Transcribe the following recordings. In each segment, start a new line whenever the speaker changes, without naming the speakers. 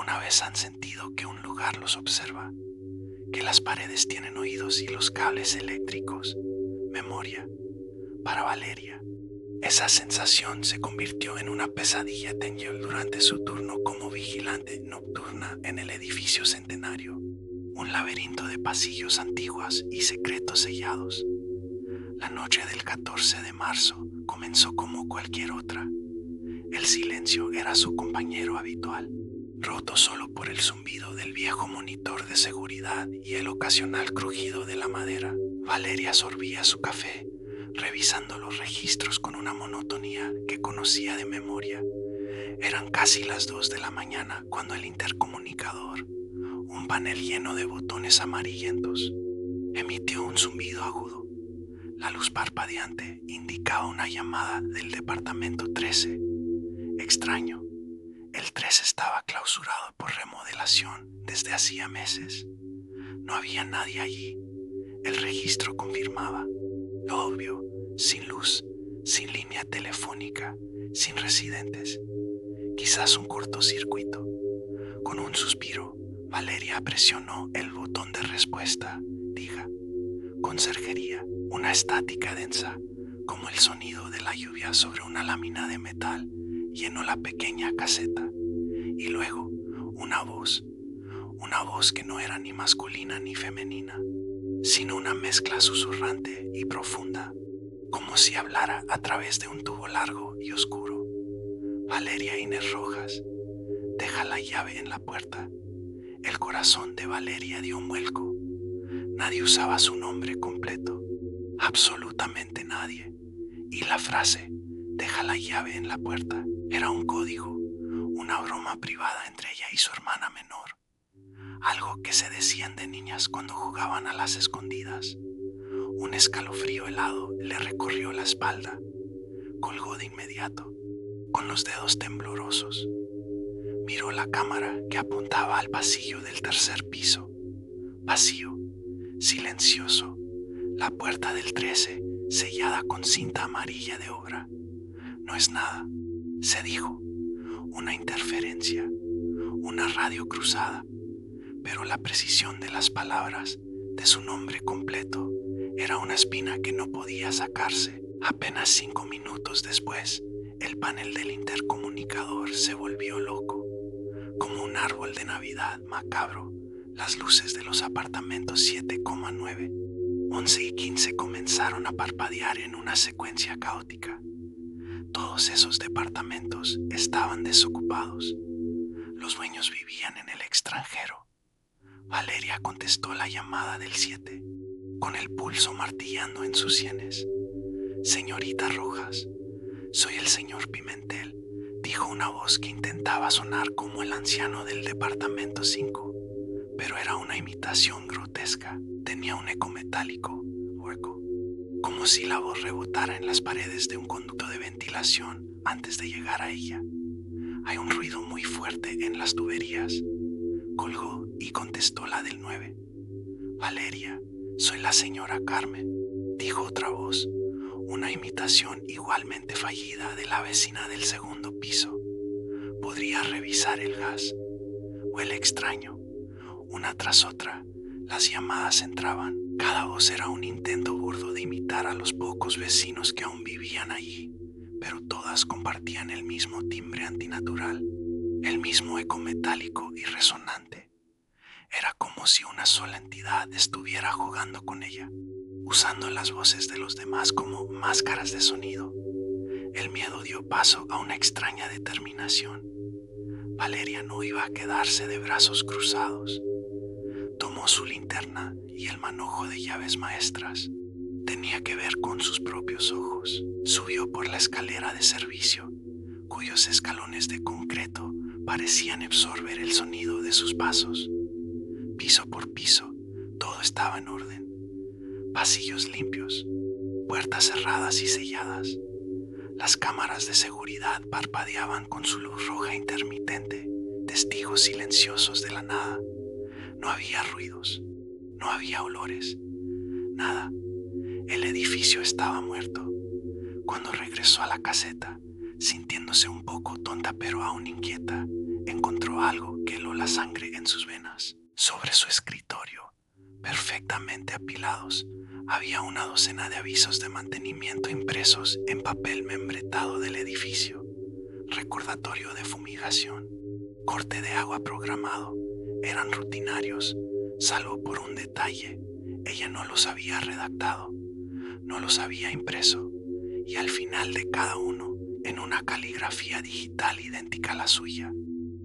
¿Alguna vez han sentido que un lugar los observa? Que las paredes tienen oídos y los cables eléctricos memoria. Para Valeria, esa sensación se convirtió en una pesadilla tenue durante su turno como vigilante nocturna en el edificio centenario. Un laberinto de pasillos antiguos y secretos sellados. La noche del 14 de marzo comenzó como cualquier otra. El silencio era su compañero habitual, roto solo por el zumbido del viejo monitor de seguridad y el ocasional crujido de la madera. Valeria sorbía su café, revisando los registros con una monotonía que conocía de memoria. Eran casi las 2 de la mañana cuando el intercomunicador, un panel lleno de botones amarillentos, emitió un zumbido agudo. La luz parpadeante indicaba una llamada del departamento 13. Extraño. El 13 estaba clausurado por remodelación desde hacía meses. No había nadie allí. El registro confirmaba. Lo obvio, sin luz, sin línea telefónica, sin residentes. Quizás un cortocircuito. Con un suspiro, Valeria presionó el botón de respuesta. Diga. Conserjería. Una estática densa, como el sonido de la lluvia sobre una lámina de metal, llenó la pequeña caseta. Y luego, una voz que no era ni masculina ni femenina, sino una mezcla susurrante y profunda, como si hablara a través de un tubo largo y oscuro. Valeria Inés Rojas, deja la llave en la puerta. El corazón de Valeria dio un vuelco. Nadie usaba su nombre completo, absolutamente nadie. Y la frase, deja la llave en la puerta, era un código, una broma privada entre ella y su hermana menor. Algo que se decían de niñas cuando jugaban a las escondidas. Un escalofrío helado le recorrió la espalda. Colgó de inmediato, con los dedos temblorosos. Miró la cámara que apuntaba al pasillo del tercer piso. Vacío, silencioso. La puerta del 13, sellada con cinta amarilla de obra. No es nada, se dijo. Una interferencia, una radio cruzada. Pero la precisión de las palabras, de su nombre completo, era una espina que no podía sacarse. Apenas 5 minutos después, el panel del intercomunicador se volvió loco. Como un árbol de Navidad macabro, las luces de los apartamentos 7,9, 11 y 15 comenzaron a parpadear en una secuencia caótica. Todos esos departamentos estaban desocupados. Los dueños vivían en el extranjero. Valeria contestó la llamada del 7, con el pulso martillando en sus sienes. Señorita Rojas, soy el señor Pimentel, dijo una voz que intentaba sonar como el anciano del departamento 5, pero era una imitación grotesca. Tenía un eco metálico, hueco, como si la voz rebotara en las paredes de un conducto de ventilación antes de llegar a ella. Hay un ruido muy fuerte en las tuberías. Colgó y contestó la del 9. Valeria, soy la señora Carmen, dijo otra voz, una imitación igualmente fallida de la vecina del segundo piso. Podría revisar el gas. Huele extraño. Una tras otra, las llamadas entraban. Cada voz era un intento burdo de imitar a los pocos vecinos que aún vivían allí, pero todas compartían el mismo timbre antinatural, el mismo eco metálico y resonante. Era como si una sola entidad estuviera jugando con ella, usando las voces de los demás como máscaras de sonido. El miedo dio paso a una extraña determinación. Valeria no iba a quedarse de brazos cruzados. Tomó su linterna y el manojo de llaves maestras. Tenía que ver con sus propios ojos. Subió por la escalera de servicio, cuyos escalones de concreto parecían absorber el sonido de sus pasos. Piso por piso, todo estaba en orden. Pasillos limpios, puertas cerradas y selladas. Las cámaras de seguridad parpadeaban con su luz roja intermitente, testigos silenciosos de la nada. No había ruidos, no había olores, nada. El edificio estaba muerto. Cuando regresó a la caseta, sintiéndose un poco tonta pero aún inquieta, encontró algo que heló la sangre en sus venas. Sobre su escritorio, perfectamente apilados, había una docena de avisos de mantenimiento impresos en papel membretado del edificio. Recordatorio de fumigación, corte de agua programado, eran rutinarios, salvo por un detalle. Ella no los había redactado, no los había impreso, y al final de cada uno, en una caligrafía digital idéntica a la suya,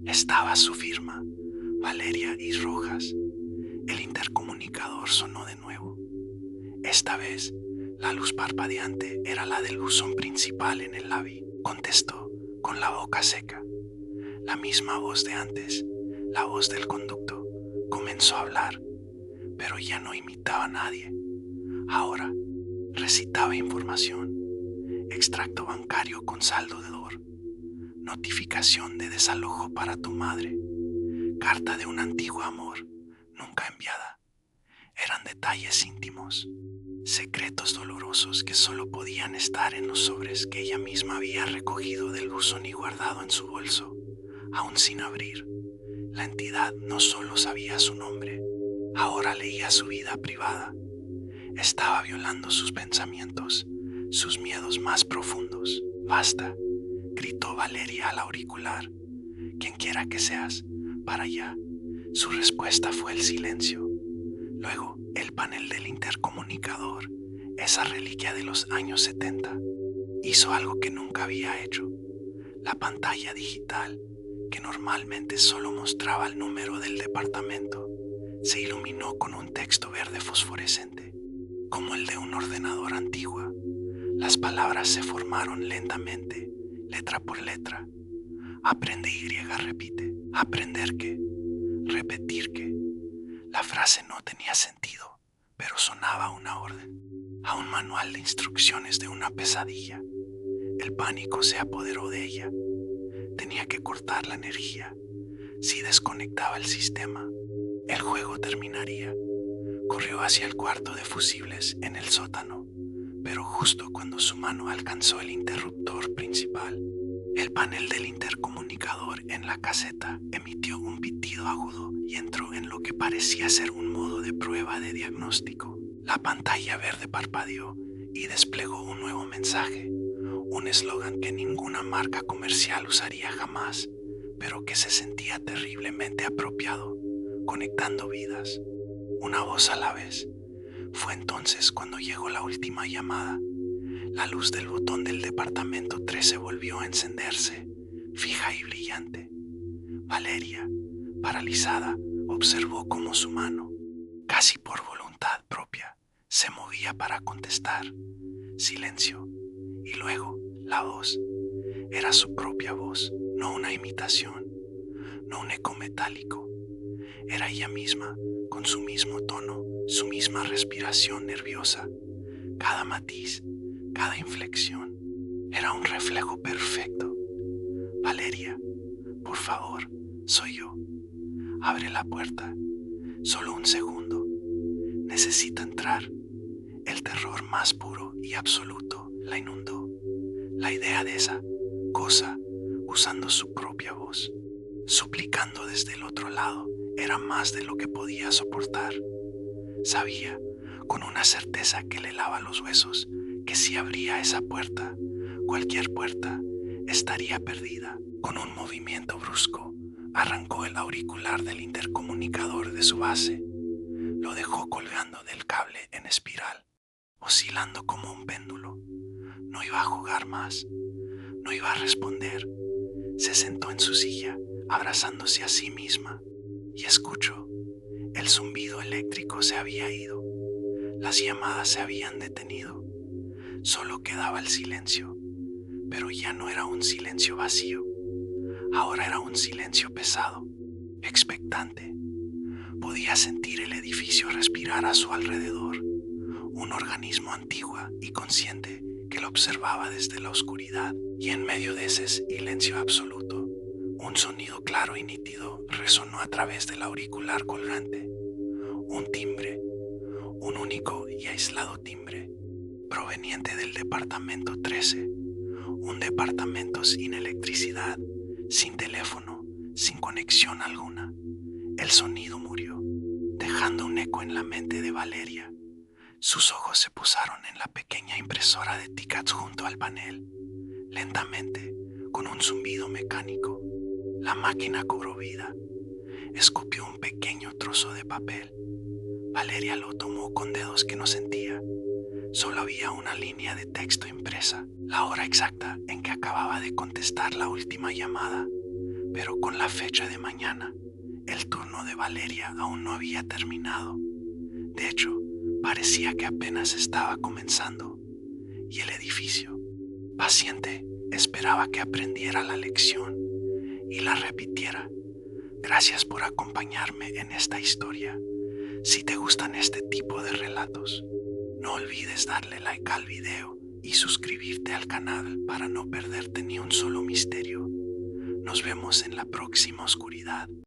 estaba su firma, Valeria I. Rojas. El intercomunicador sonó de nuevo. Esta vez, la luz parpadeante era la del buzón principal en el lobby. Contestó con la boca seca. La misma voz de antes, la voz del conducto, comenzó a hablar, pero ya no imitaba a nadie. Ahora recitaba información. Extracto bancario con saldo deudor. Notificación de desalojo para tu madre. Carta de un antiguo amor, nunca enviada. Eran detalles íntimos, secretos dolorosos que solo podían estar en los sobres que ella misma había recogido del buzón y guardado en su bolso, aún sin abrir. La entidad no solo sabía su nombre, ahora leía su vida privada. Estaba violando sus pensamientos, sus miedos más profundos. Basta, gritó Valeria al auricular. Quien quiera que seas, para allá. Su respuesta fue el silencio. Luego, el panel del intercomunicador, esa reliquia de los años 70, hizo algo que nunca había hecho. La pantalla digital, que normalmente solo mostraba el número del departamento, se iluminó con un texto verde fosforescente, como el de un ordenador antiguo. Las palabras se formaron lentamente, letra por letra. Aprende Y repite. Aprender qué. Repetir qué. La frase no tenía sentido, pero sonaba a una orden, a un manual de instrucciones de una pesadilla. El pánico se apoderó de ella. Tenía que cortar la energía. Si desconectaba el sistema, el juego terminaría. Corrió hacia el cuarto de fusibles en el sótano, pero justo cuando su mano alcanzó el interruptor principal, el panel del intercomunicador en la caseta emitió un pitido agudo y entró en lo que parecía ser un modo de prueba de diagnóstico. La pantalla verde parpadeó y desplegó un nuevo mensaje, un eslogan que ninguna marca comercial usaría jamás, pero que se sentía terriblemente apropiado, conectando vidas, una voz a la vez. Fue entonces cuando llegó la última llamada. La luz del botón del departamento 13 volvió a encenderse, fija y brillante. Valeria, paralizada, observó cómo su mano, casi por voluntad propia, se movía para contestar. Silencio. Y luego, la voz. Era su propia voz, no una imitación, no un eco metálico. Era ella misma, con su mismo tono, su misma respiración nerviosa. Cada matiz, cada inflexión, era un reflejo perfecto. Valeria, por favor, soy yo. Abre la puerta. Solo un segundo. Necesito entrar. El terror más puro y absoluto la inundó. La idea de esa cosa, usando su propia voz, suplicando desde el otro lado, era más de lo que podía soportar. Sabía, con una certeza que le helaba los huesos, que si abría esa puerta, cualquier puerta, estaría perdida. Con un movimiento brusco, arrancó el auricular del intercomunicador de su base. Lo dejó colgando del cable en espiral, oscilando como un péndulo. No iba a jugar más, no iba a responder. Se sentó en su silla, abrazándose a sí misma, y escuchó. El zumbido eléctrico se había ido. Las llamadas se habían detenido. Solo quedaba el silencio, pero ya no era un silencio vacío. Ahora era un silencio pesado, expectante. Podía sentir el edificio respirar a su alrededor, un organismo antiguo y consciente que lo observaba desde la oscuridad. Y en medio de ese silencio absoluto, un sonido claro y nítido resonó a través del auricular colgante. Un timbre, un único y aislado timbre, proveniente del departamento 13, un departamento sin electricidad, sin teléfono, sin conexión alguna. El sonido murió, dejando un eco en la mente de Valeria. Sus ojos se posaron en la pequeña impresora de tickets junto al panel. Lentamente, con un zumbido mecánico, la máquina cobró vida. Escupió un pequeño trozo de papel. Valeria lo tomó con dedos que no sentía. Solo había una línea de texto impresa, la hora exacta en que acababa de contestar la última llamada. Pero con la fecha de mañana, el turno de Valeria aún no había terminado. De hecho, parecía que apenas estaba comenzando. Y el edificio, paciente, esperaba que aprendiera la lección y la repitiera. Gracias por acompañarme en esta historia. Si te gustan este tipo de relatos, no olvides darle like al video y suscribirte al canal para no perderte ni un solo misterio. Nos vemos en la próxima oscuridad.